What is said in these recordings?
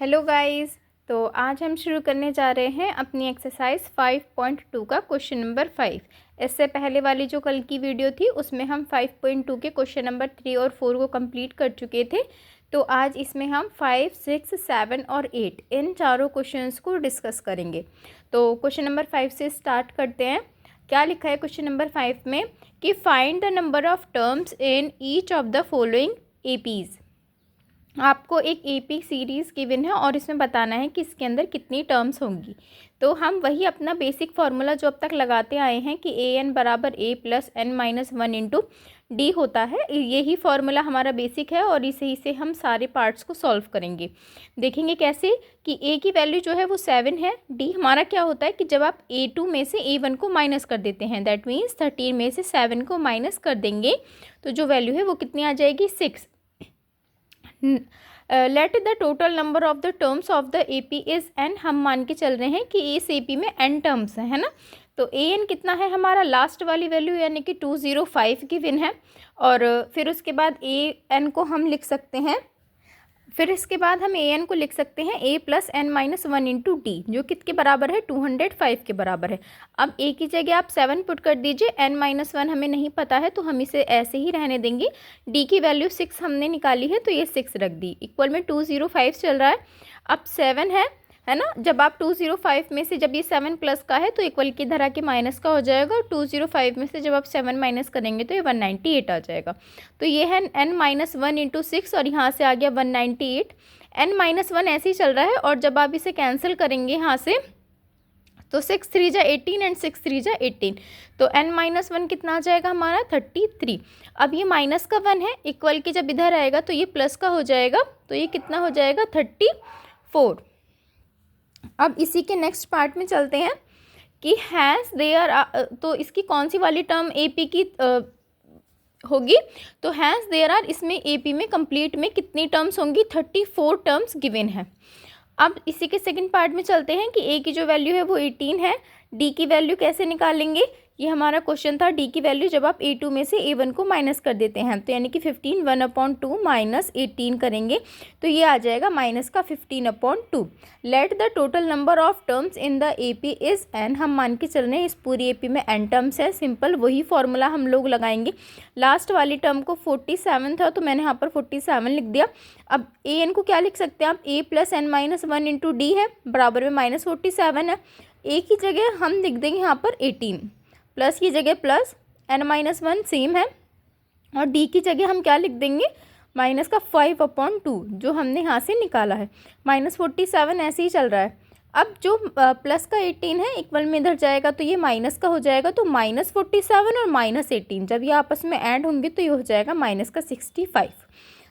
Hello guys. तो आज हम शुरू करने जा रहे हैं अपनी एक्सरसाइज 5.2 का क्वेश्चन नंबर 5। इससे पहले वाली जो कल की वीडियो थी उसमें हम 5.2 के क्वेश्चन नंबर 3 और 4 को कंप्लीट कर चुके थे। तो आज इसमें हम 5, 6, 7 और 8 इन चारों क्वेश्चंस को डिस्कस करेंगे। तो क्वेश्चन नंबर 5 से स्टार्ट करते हैं। क्या लिखा है क्वेश्चन नंबर 5 में कि find the number of terms in each of the following APs. आपको एक एपी सीरीज़ गिवन है और इसमें बताना है कि इसके अंदर कितनी टर्म्स होंगी। तो हम वही अपना बेसिक फार्मूला जो अब तक लगाते आए हैं कि ए एन बराबर A plus N minus one into D होता है, यही फार्मूला हमारा बेसिक है और इसे से हम सारे पार्ट्स को सॉल्व करेंगे। देखेंगे कैसे कि ए की वैल्यू जो है वो 7 है। डी हमारा क्या होता है कि जब आप A2 में से A1 को माइनस कर देते हैं, दैट मीन्स 13 में से 7 को माइनस कर देंगे तो जो वैल्यू है वो कितनी आ जाएगी, 6। Let the total number of the terms of the AP is an. हम मान के चल रहे हैं कि इस एपी में एन टर्म्स है ना। तो ए एन कितना है हमारा, लास्ट वाली वैल्यू यानी कि 205 गिवन है। और फिर उसके बाद ए एन को हम लिख सकते हैं, फिर इसके बाद हम ए एन को लिख सकते हैं A plus N minus one into D, जो किसके बराबर है, 205 के बराबर है। अब ए की जगह आप 7 पुट कर दीजिए, एन माइनस वन हमें नहीं पता है तो हम इसे ऐसे ही रहने देंगे। डी की वैल्यू 6 हमने निकाली है तो ये 6 रख दी, इक्वल में 205 चल रहा है। अब 7 है ना। जब आप 205 में से जब ये 7 प्लस का है तो इक्वल की धरा के माइनस का हो जाएगा, और 205 में से जब आप 7 माइनस करेंगे तो ये 198 आ जाएगा। तो ये है n माइनस वन इंटू 6 और यहाँ से आ गया 198। n माइनस वन ऐसे ही चल रहा है और जब आप इसे कैंसिल करेंगे यहाँ से तो 6 3 जा 18 एंड 6 3 जा 18, तो n माइनस वन कितना आ जाएगा हमारा, 33। अब ये माइनस का 1 है, इक्वल के जब इधर आएगा तो ये प्लस का हो जाएगा, तो ये कितना हो जाएगा, 34। अब इसी के नेक्स्ट पार्ट में चलते हैं कि हैज़ देयर, तो इसकी कौन सी वाली टर्म एपी की होगी, तो हैज़ देयर आर, इसमें एपी में कंप्लीट में कितनी टर्म्स होंगी, 34 टर्म्स गिवन है। अब इसी के सेकंड पार्ट में चलते हैं कि ए की जो वैल्यू है वो 18 है। डी की वैल्यू कैसे निकालेंगे, ये हमारा क्वेश्चन था। डी की वैल्यू जब आप A2 में से A1 को माइनस कर देते हैं तो यानी कि 15 1/2 माइनस 18 करेंगे तो ये आ जाएगा माइनस का 15/2। Let the total number of terms in the AP is n। हम मान के चल रहे हैं इस पूरी AP में n टर्म्स है। सिंपल वही फॉर्मूला हम लोग लगाएंगे। लास्ट वाली टर्म को 47 था तो मैंने यहाँ पर 47 लिख दिया। अब an को क्या लिख सकते हैं आप, a plus N minus one into d है, बराबर में माइनस 47 है। a की जगह हम लिख देंगे यहाँ पर 18, प्लस की जगह plus, n minus one same है, और d की जगह हम क्या लिख देंगे, माइनस का 5/2 जो हमने यहाँ से निकाला है। माइनस 47 ऐसे ही चल रहा है। अब जो प्लस का 18 है इक्वल में इधर जाएगा तो ये माइनस का हो जाएगा, तो माइनस 47 और माइनस 18 जब ये आपस में ऐड होंगे तो ये हो जाएगा माइनस का 65।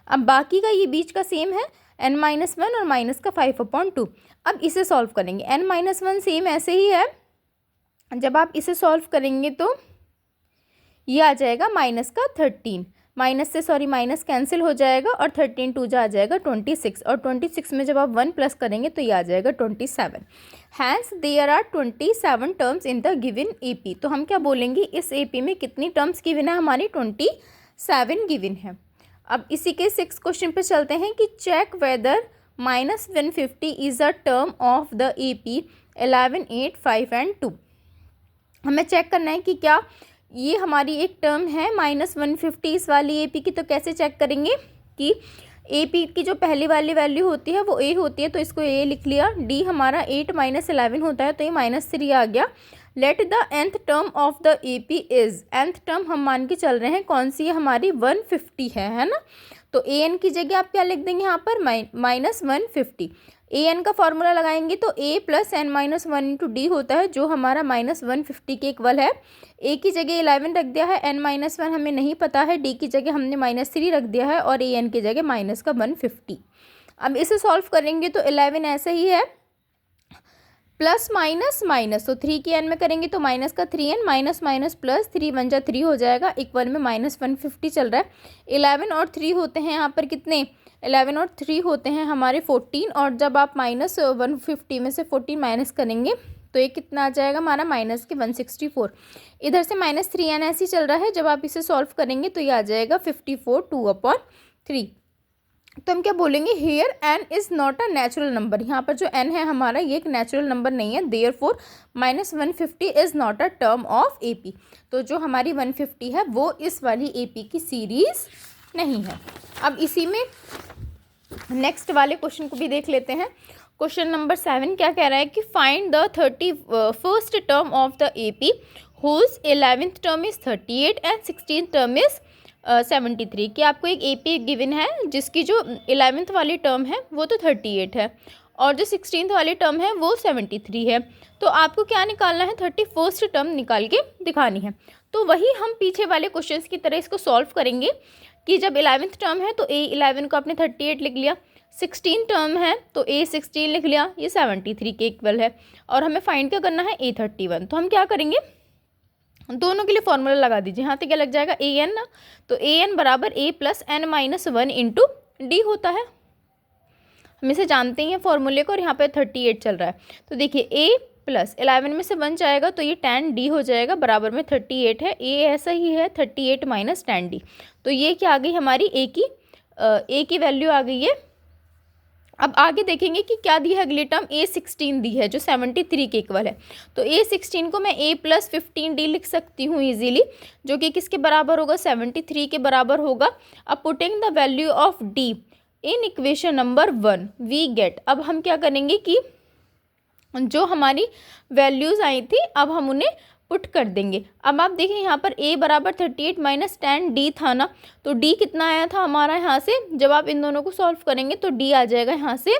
अब बाकी का ये बीच का सेम है, n माइनस वन और माइनस का 5/2। अब इसे सॉल्व करेंगे, n माइनस वन सेम ऐसे ही है। जब आप इसे सॉल्व करेंगे तो ये आ जाएगा माइनस का 13, माइनस से सॉरी माइनस कैंसिल हो जाएगा और 13 2 जा आ जाएगा 26, और 26 में जब आप 1 प्लस करेंगे तो ये आ जाएगा 27। Hence there are 27 terms in the given AP. तो हम क्या बोलेंगे, इस एपी में कितनी टर्म्स गिवन है हमारी, 27 गिवन है। अब इसी के 6 क्वेश्चन पे चलते हैं कि check whether minus 150 is a term of the AP 11, 8, 5 and 2। हमें चेक करना है कि क्या ये हमारी एक टर्म है माइनस 150 इस वाली एपी की। तो कैसे चेक करेंगे कि एपी की जो पहली वाली वैल्यू होती है वो ए होती है तो इसको ए लिख लिया। डी हमारा 8 माइनस 11 होता है तो ये माइनस 3 आ गया। Let the nth term of the AP is, nth term हम मान के चल रहे हैं कौन सी है हमारी, 150 है ना। तो ए एन की जगह आप क्या लिख देंगे यहाँ पर, माइनस 150। ए एन का फॉर्मूला लगाएंगे तो A plus N minus one into D होता है जो हमारा माइनस 150 के इक्वल है। ए की जगह 11 रख दिया है, एन माइनस वन हमें नहीं पता है, डी की जगह हमने माइनस 3 रख दिया है और ए एन की जगह माइनस का 150। अब इसे सॉल्व करेंगे तो 11 ऐसे ही है, प्लस माइनस माइनस, तो 3 की एन में करेंगे तो माइनस का 3n, माइनस माइनस प्लस 3 1 जा 3 हो जाएगा, इक्वल में माइनस 150 चल रहा है। 11 और 3 होते हैं यहाँ पर कितने, 11 और 3 होते हैं हमारे 14, और जब आप माइनस 150 में से 14 माइनस करेंगे तो ये कितना आ जाएगा हमारा, माइनस के 164। इधर से माइनस 3n ऐसे ही चल रहा है, जब आप इसे सॉल्व करेंगे तो ये आ जाएगा 54 2/3। तो हम क्या बोलेंगे, here n is not a natural number. यहाँ पर जो एन है हमारा ये एक नेचुरल नंबर नहीं है, therefore -150 is not a term of AP. तो जो हमारी 150 है वो इस वाली एपी की सीरीज़ नहीं है। अब इसी में नेक्स्ट वाले क्वेश्चन को भी देख लेते हैं। क्वेश्चन नंबर 7 क्या कह रहा है कि find the 31st term of the AP whose 11th term is 38 and 16th term is 73। कि आपको एक एपी गिवन है जिसकी जो 11th वाली टर्म है वो तो 38 है और जो 16th वाली टर्म है वो 73 है। तो आपको क्या निकालना है, 31st टर्म निकाल के दिखानी है। तो वही हम पीछे वाले क्वेश्चंस की तरह इसको सॉल्व करेंगे कि जब 11th टर्म है तो A11 को आपने 38 लिख लिया, 16 टर्म है तो A16 लिख लिया, ये 73 के इक्वल है और हमें फाइंड क्या करना है, A31। तो हम क्या करेंगे, दोनों के लिए फॉर्मूला लगा दीजिए। यहाँ पे क्या लग जाएगा, AN ना, तो AN बराबर A plus N-1 into D होता है। हम इसे जानते ही हैं फॉर्मूले को और यहाँ पे 38 चल रहा है। तो देखिए A प्लस 11 में से 1 जाएगा तो ये tan D हो जाएगा, बराबर में 38 है, A ऐसा ही है 38 माइनस tan D। तो ये क्या आ गई हमारी A की वैल्यू आ गई है। अब आगे देखेंगे कि क्या दी है अगली टर्म, A16 दी है जो 73 के इक्वल है। तो A16 को मैं A प्लस 15D लिख सकती हूँ ईजिली, जो कि किसके बराबर होगा, 73 के बराबर होगा। अब putting the value of D in equation number 1 we get, अब हम क्या करेंगे कि जो हमारी वैल्यूज़ आई थी अब हम उन्हें पुट कर देंगे। अब आप देखें यहाँ पर A बराबर 38 माइनस tan D था ना, तो D कितना आया था हमारा यहाँ से, जब आप इन दोनों को सॉल्व करेंगे तो D आ जाएगा यहाँ से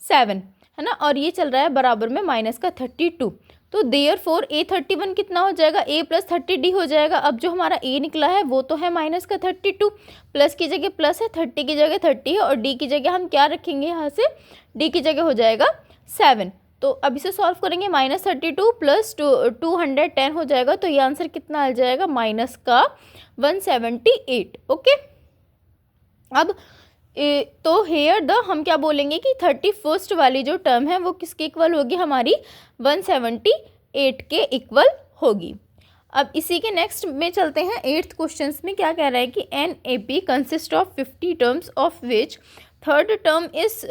7, है ना, और ये चल रहा है बराबर में माइनस का 32। तो देयरफॉर A31 कितना हो जाएगा, A प्लस 30D हो जाएगा। अब जो हमारा A निकला है वो तो है माइनस का 32, प्लस की जगह प्लस है, 30 की जगह 30 है और D की जगह हम क्या रखेंगे, यहाँ से D की जगह हो जाएगा 7। तो अब इसे सॉल्व करेंगे, -32 प्लस 210 हो जाएगा। तो ये आंसर कितना आ जाएगा, माइनस का 178। ओके, अब तो हेयर द हम क्या बोलेंगे कि 31st वाली जो टर्म है वो किसके इक्वल होगी, हमारी 178 के इक्वल होगी। अब इसी के नेक्स्ट में चलते हैं 8th क्वेश्चन में। क्या कह रहा है कि an A P consist of 50 terms of which third term is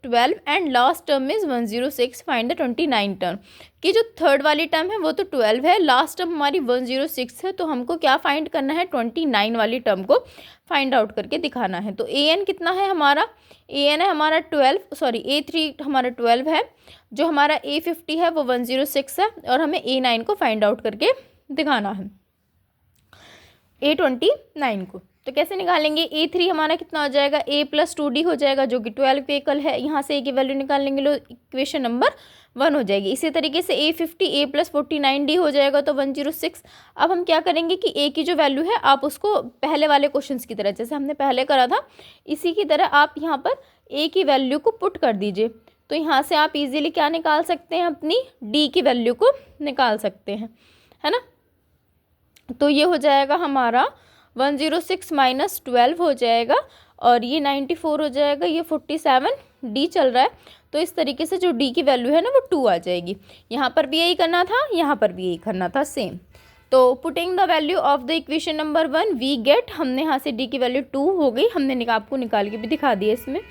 12 and last term is 106, find the 29 term. कि जो थर्ड वाली टर्म है वो तो 12 है, लास्ट टर्म हमारी 106 है, तो हमको क्या फाइंड करना है, 29 वाली टर्म को फाइंड आउट करके दिखाना है। तो AN कितना है हमारा, AN है हमारा 12, सॉरी A3 हमारा 12 है, जो हमारा A50 है वो 106 है और हमें A9 को फाइंड आउट करके दिखाना है, A29 को। तो कैसे निकालेंगे, A3 हमारा कितना हो जाएगा, A प्लस 2D हो जाएगा जो कि 12 के इक्वल है। यहाँ से A की वैल्यू निकाल लेंगे, लो इक्वेशन नंबर 1 हो जाएगी। इसी तरीके से A50 A प्लस 49D हो जाएगा तो 106। अब हम क्या करेंगे कि A की जो वैल्यू है आप उसको पहले वाले क्वेश्चन की तरह, जैसे हमने पहले करा था इसी की तरह आप यहाँ पर A की वैल्यू को पुट कर दीजिए। तो यहाँ से आप इजीली क्या निकाल सकते हैं, अपनी D की वैल्यू को निकाल सकते हैं, है ना। तो ये हो जाएगा हमारा 106 माइनस 12 हो जाएगा और ये 94 हो जाएगा, ये 47, D चल रहा है। तो इस तरीके से जो D की वैल्यू है ना वो 2 आ जाएगी। यहाँ पर भी यही करना था, यहाँ पर भी यही करना था, सेम। तो putting the value of the equation number 1 we get, हमने यहाँ से D की वैल्यू 2 हो गई, हमने आपको निकाल के भी दिखा दिया इसमें।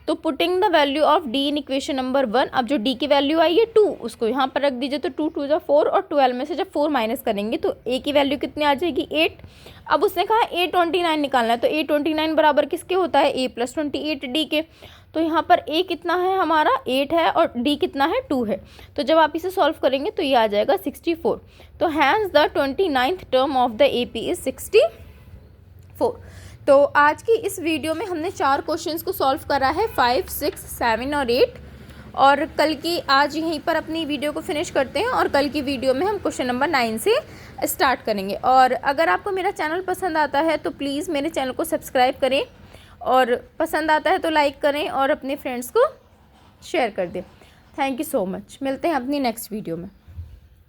तो putting the value of D in equation number 1, अब जो D की वैल्यू आई है 2 उसको यहाँ पर रख दीजिए। तो 2 2 4 और 12 में से जब 4 माइनस करेंगे तो A की वैल्यू कितनी आ जाएगी, 8। अब उसने कहा A29 निकालना है, तो A29 बराबर किसके होता है, A प्लस 28 D के। तो यहाँ पर A कितना है हमारा 8 है और D कितना है 2 है। तो जब आप इसे सॉल्व करेंगे तो ये आ जाएगा 64। तो hence the 29th term of the AP is 64। तो आज की इस वीडियो में हमने 4 क्वेश्चंस को सॉल्व करा है, 5, 6, 7 और 8। और कल की आज यहीं पर अपनी वीडियो को फिनिश करते हैं और कल की वीडियो में हम क्वेश्चन नंबर 9 से स्टार्ट करेंगे। और अगर आपको मेरा चैनल पसंद आता है तो प्लीज़ मेरे चैनल को सब्सक्राइब करें और पसंद आता है तो लाइक करें और अपने फ्रेंड्स को शेयर कर दें। थैंक यू सो मच, मिलते हैं अपनी नेक्स्ट वीडियो में।